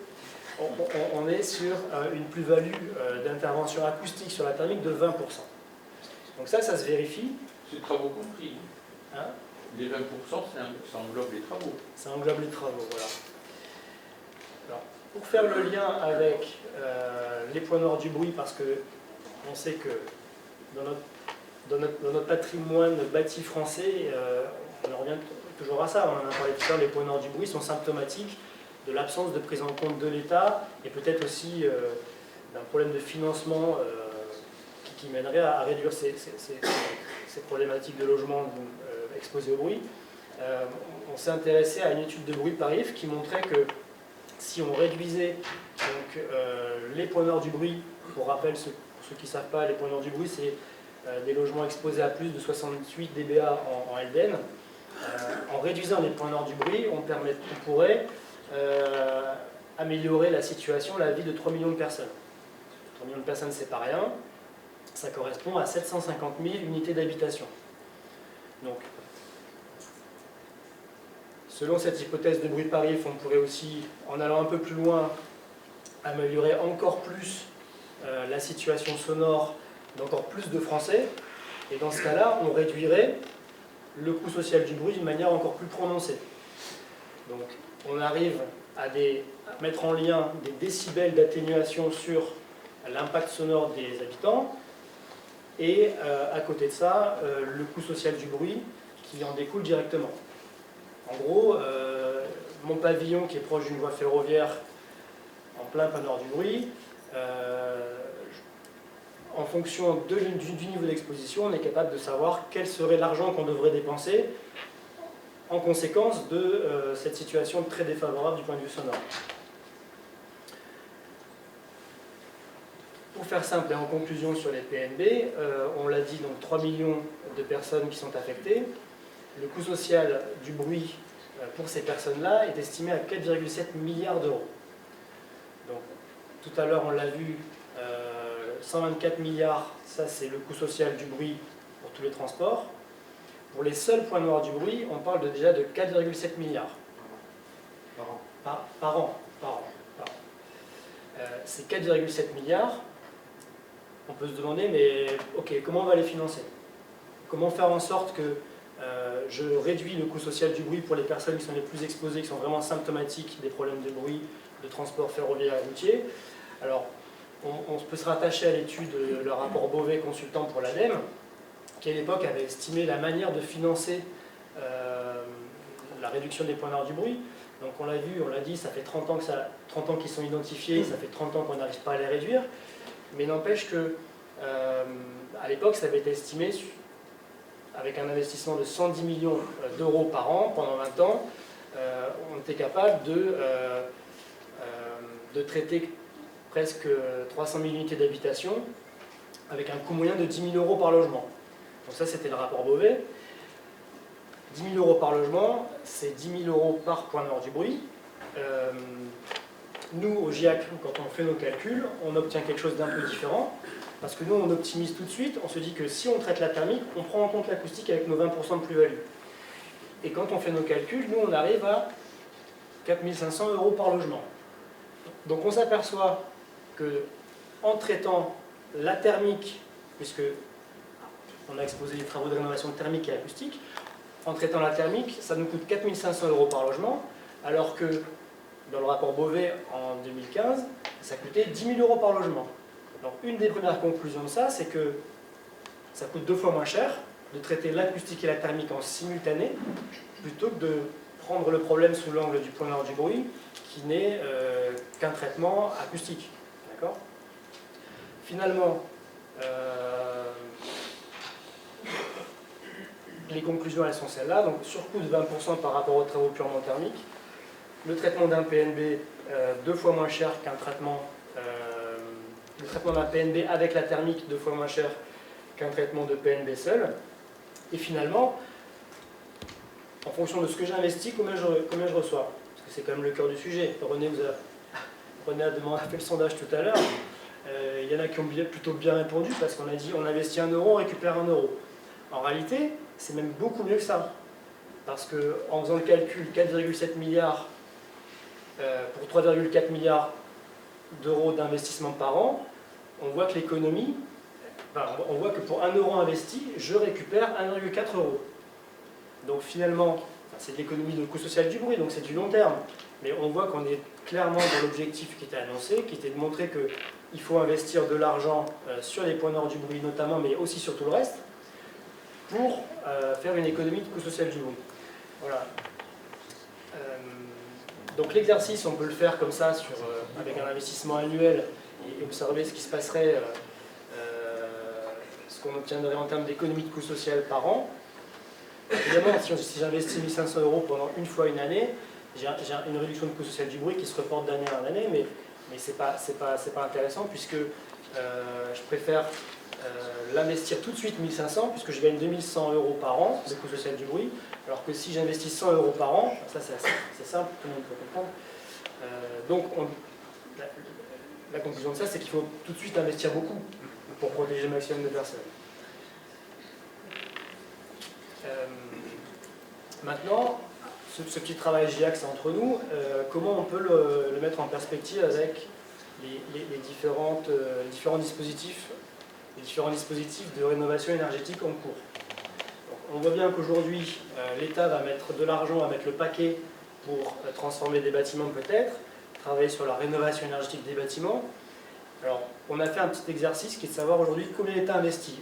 on est sur une plus-value d'intervention acoustique sur la thermique de 20%. Donc ça se vérifie. C'est travaux compris. Hein? Les 20%, ça englobe les travaux. Ça englobe les travaux, voilà. Pour faire le lien avec les points noirs du bruit, parce que on sait que dans notre patrimoine bâti français, on en revient toujours à ça, on en a parlé tout à l'heure, les points noirs du bruit sont symptomatiques de l'absence de prise en compte de l'État et peut-être aussi d'un problème de financement qui mènerait à réduire ces problématiques de logement exposées au bruit. On s'est intéressé à une étude de bruit par IF qui montrait que si on réduisait donc, les points noirs du bruit, pour rappel, pour ceux qui ne savent pas, les points noirs du bruit, c'est des logements exposés à plus de 68 dBA en LDN. En réduisant les points noirs du bruit, on pourrait améliorer la situation, la vie de 3 millions de personnes. 3 millions de personnes, c'est pas rien. Ça correspond à 750 000 unités d'habitation. Donc, selon cette hypothèse de bruit par IF, on pourrait aussi, en allant un peu plus loin, améliorer encore plus la situation sonore d'encore plus de Français. Et dans ce cas-là, on réduirait le coût social du bruit d'une manière encore plus prononcée. Donc, on arrive à mettre en lien des décibels d'atténuation sur l'impact sonore des habitants, et à côté de ça, le coût social du bruit qui en découle directement. En gros, mon pavillon qui est proche d'une voie ferroviaire en plein panneau du bruit, en fonction du niveau d'exposition, on est capable de savoir quel serait l'argent qu'on devrait dépenser en conséquence de cette situation très défavorable du point de vue sonore. Pour faire simple et en conclusion sur les PNB, on l'a dit, donc 3 millions de personnes qui sont affectées. Le coût social du bruit pour ces personnes-là est estimé à 4,7 milliards d'euros. Donc, tout à l'heure, on l'a vu, 124 milliards, ça c'est le coût social du bruit pour tous les transports. Pour les seuls points noirs du bruit, on parle déjà de 4,7 milliards. Par an. Ces 4,7 milliards, on peut se demander, mais ok, comment on va les financer? Comment faire en sorte que je réduis le coût social du bruit pour les personnes qui sont les plus exposées, qui sont vraiment symptomatiques des problèmes de bruit, de transport ferroviaire et routier? Alors, on peut se rattacher à l'étude, le rapport Beauvais, consultant pour l'ADEME, qui à l'époque avait estimé la manière de financer la réduction des points noirs du bruit. Donc on l'a vu, on l'a dit, ça fait 30 ans qu'ils sont identifiés, ça fait 30 ans qu'on n'arrive pas à les réduire. Mais n'empêche que à l'époque, ça avait été estimé avec un investissement de 110 millions d'euros par an pendant 20 ans, on était capable de traiter presque 300 000 unités d'habitation avec un coût moyen de 10 000 euros par logement. Donc ça, c'était le rapport Beauvais. 10 000 euros par logement, c'est 10 000 euros par point noir du bruit. Nous, au GIAC, quand on fait nos calculs, on obtient quelque chose d'un peu différent, parce que nous, on optimise tout de suite, on se dit que si on traite la thermique, on prend en compte l'acoustique avec nos 20% de plus-value. Et quand on fait nos calculs, nous, on arrive à 4 500 euros par logement. Donc on s'aperçoit que en traitant la thermique, puisque on a exposé les travaux de rénovation thermique et acoustique, en traitant la thermique, ça nous coûte 4 500 euros par logement, alors que dans le rapport Beauvais en 2015, ça coûtait 10 000 euros par logement. Donc une des premières conclusions de ça, c'est que ça coûte 2 fois moins cher de traiter l'acoustique et la thermique en simultané, plutôt que de prendre le problème sous l'angle du point noir du bruit, qui n'est qu'un traitement acoustique. D'accord ? Finalement, les conclusions, elles sont celles-là. Donc, surcoût de 20% par rapport aux travaux purement thermiques. Le traitement d'un PNB 2 fois moins cher qu'un traitement... le traitement d'un PNB avec la thermique 2 fois moins cher qu'un traitement de PNB seul. Et finalement, en fonction de ce que j'investis, combien je reçois. Parce que c'est quand même le cœur du sujet. René a fait le sondage tout à l'heure. Il y en a qui ont plutôt bien répondu parce qu'on a dit on investit 1 euro, on récupère 1 euro. En réalité, c'est même beaucoup mieux que ça. Parce qu'en faisant le calcul, 4,7 milliards pour 3,4 milliards d'euros d'investissement par an, on voit que l'économie, on voit que pour 1 euro investi, je récupère 1,4 euros. Donc finalement, c'est de l'économie de coût social du bruit, donc c'est du long terme. Mais on voit qu'on est clairement dans l'objectif qui était annoncé, qui était de montrer qu'il faut investir de l'argent sur les points nord du bruit notamment, mais aussi sur tout le reste, pour faire une économie de coût social du bruit. Voilà. Donc l'exercice, on peut le faire comme ça, avec un investissement annuel, et observer ce qui se passerait, ce qu'on obtiendrait en termes d'économie de coût social par an. Évidemment, si j'investis 1 500 € pendant une fois une année, j'ai une réduction de coût social du bruit qui se reporte d'année en année, mais ce n'est pas intéressant, puisque je préfère l'investir tout de suite 1 500, puisque je gagne 2 100 € par an de coût social du bruit, alors que si j'investis 100 € par an, ça c'est simple, tout le monde peut comprendre. Donc la conclusion de ça, c'est qu'il faut tout de suite investir beaucoup pour protéger le maximum de personnes. Maintenant, ce petit travail GIACS entre nous, comment on peut le mettre en perspective avec les différents dispositifs de rénovation énergétique en cours. Donc, on voit bien qu'aujourd'hui, l'État va mettre de l'argent, va mettre le paquet pour transformer des bâtiments peut-être, travailler sur la rénovation énergétique des bâtiments. Alors, on a fait un petit exercice qui est de savoir aujourd'hui combien l'État investit.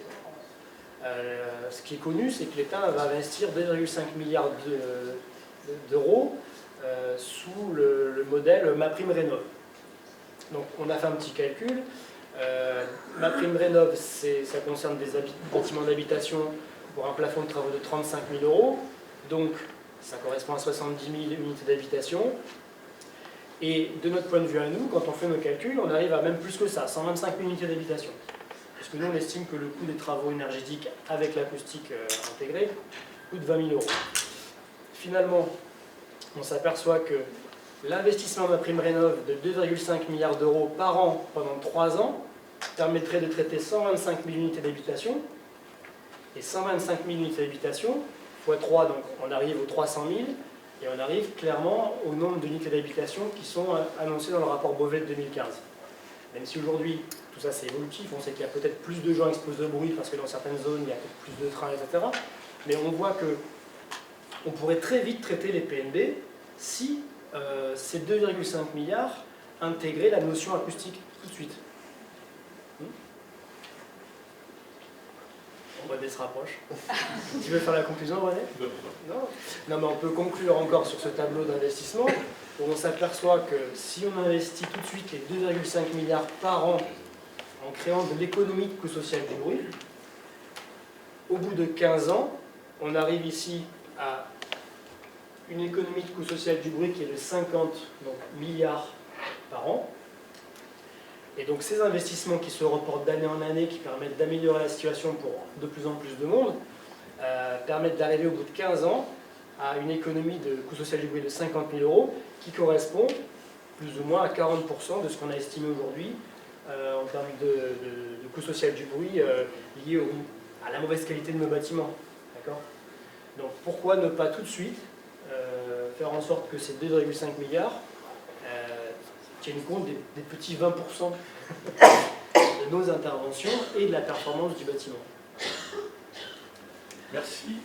Ce qui est connu, c'est que l'État va investir 2,5 milliards d'euros sous le modèle MaPrimeRénov'. Donc on a fait un petit calcul. MaPrimeRénov', ça concerne des bâtiments d'habitation pour un plafond de travaux de 35 000 €. Donc ça correspond à 70 000 unités d'habitation. Et de notre point de vue à nous, quand on fait nos calculs, on arrive à même plus que ça, 125 000 unités d'habitation. Parce que nous, on estime que le coût des travaux énergétiques avec l'acoustique intégrée coûte 20 000 €. Finalement, on s'aperçoit que l'investissement MaPrimeRénov' de 2,5 milliards d'euros par an pendant 3 ans permettrait de traiter 125 000 unités d'habitation. Et 125 000 unités d'habitation, x 3, donc on arrive aux 300 000, et on arrive clairement au nombre d'unités d'habitation qui sont annoncées dans le rapport Beauvais de 2015. Même si aujourd'hui, tout ça c'est évolutif, on sait qu'il y a peut-être plus de gens exposés au bruit parce que dans certaines zones il y a peut-être plus de trains, etc. Mais on voit qu'on pourrait très vite traiter les PNB si ces 2,5 milliards intégraient la notion acoustique tout de suite. René se rapproche. Tu veux faire la conclusion, René? Non, mais on peut conclure encore sur ce tableau d'investissement où on s'aperçoit que si on investit tout de suite les 2,5 milliards par an en créant de l'économie de coût social du bruit, au bout de 15 ans, on arrive ici à une économie de coût social du bruit qui est de 50 milliards par an. Et donc ces investissements qui se reportent d'année en année, qui permettent d'améliorer la situation pour de plus en plus de monde, permettent d'arriver au bout de 15 ans à une économie de coût social du bruit de 50 000 € qui correspond plus ou moins à 40% de ce qu'on a estimé aujourd'hui en termes de coût social du bruit lié à la mauvaise qualité de nos bâtiments. D'accord ? Donc pourquoi ne pas tout de suite faire en sorte que ces 2,5 milliards tiennent compte des petits 20% de nos interventions et de la performance du bâtiment. Merci.